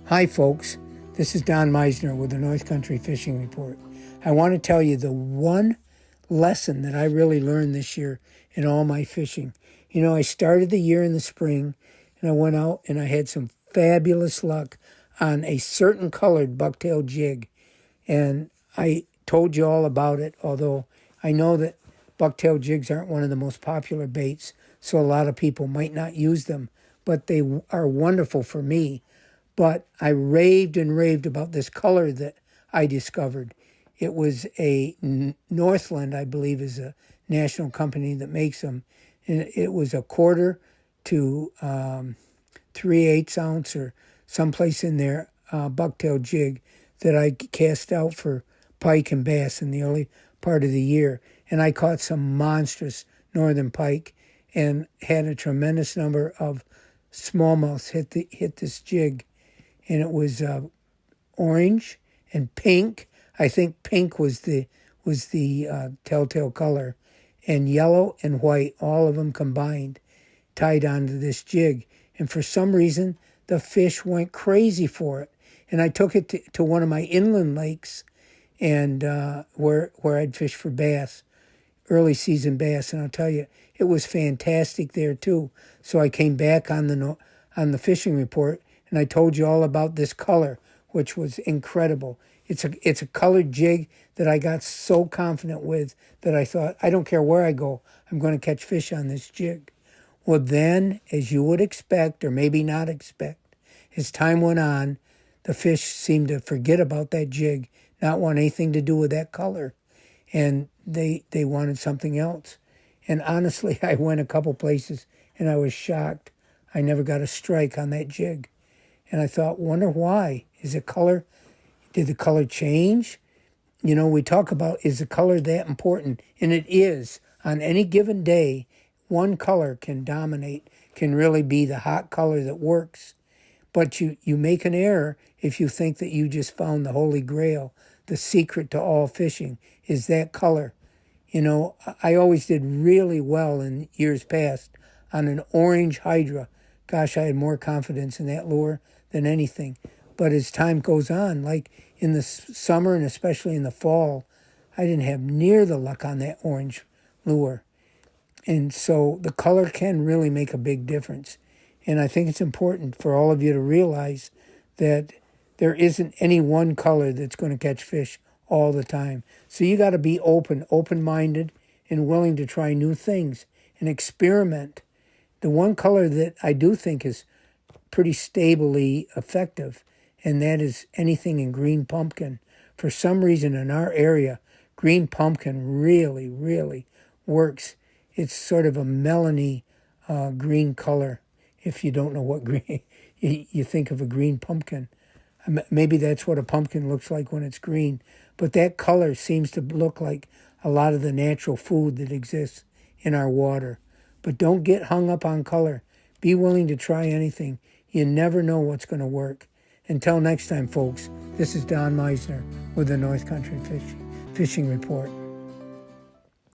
Hi folks, this is Don Meissner with the North Country Fishing Report. I want to tell you the one lesson that I really learned this year in all my fishing. You know, I started the year in the spring and I went out and I had some fabulous luck on a certain colored bucktail jig. And I told you all about it, although I know that bucktail jigs aren't one of the most popular baits, so a lot of people might not use them, but they are wonderful for me. But I raved and raved about this color that I discovered. It was a Northland, I believe, is a national company that makes them. And it was a quarter to 3/8 ounce or someplace in there bucktail jig that I cast out for pike and bass in the early part of the year. And I caught some monstrous northern pike and had a tremendous number of smallmouths hit this jig. And it was orange and pink. I think pink was the telltale color, and yellow and white, all of them combined, tied onto this jig. And for some reason, the fish went crazy for it. And I took it to one of my inland lakes, and where I'd fish for bass, early season bass. And I'll tell you, it was fantastic there too. So I came back on the fishing report, and I told you all about this color, which was incredible. It's a colored jig that I got so confident with that I thought, I don't care where I go, I'm going to catch fish on this jig. Well, then, as you would expect, or maybe not expect, as time went on, the fish seemed to forget about that jig, not want anything to do with that color, and they wanted something else. And honestly, I went a couple places, and I was shocked. I never got a strike on that jig. And I thought, wonder why? Is the color, did the color change? You know, we talk about, is the color that important? And it is. On any given day, one color can dominate, can really be the hot color that works. But you make an error if you think that you just found the Holy Grail. The secret to all fishing is that color. You know, I always did really well in years past on an orange hydra. Gosh, I had more confidence in that lure than anything. But as time goes on, like in the summer and especially in the fall, I didn't have near the luck on that orange lure. And so the color can really make a big difference. And I think it's important for all of you to realize that there isn't any one color that's going to catch fish all the time. So you got to be open-minded, and willing to try new things and experiment. The one color that I do think is pretty stably effective, and that is anything in green pumpkin. For some reason in our area, green pumpkin really, really works. It's sort of a melony green color. If you don't know what green, you think of a green pumpkin. Maybe that's what a pumpkin looks like when it's green. But that color seems to look like a lot of the natural food that exists in our water. But don't get hung up on color. Be willing to try anything. You never know what's going to work. Until next time, folks, this is Don Meissner with the North Country Fishing Report.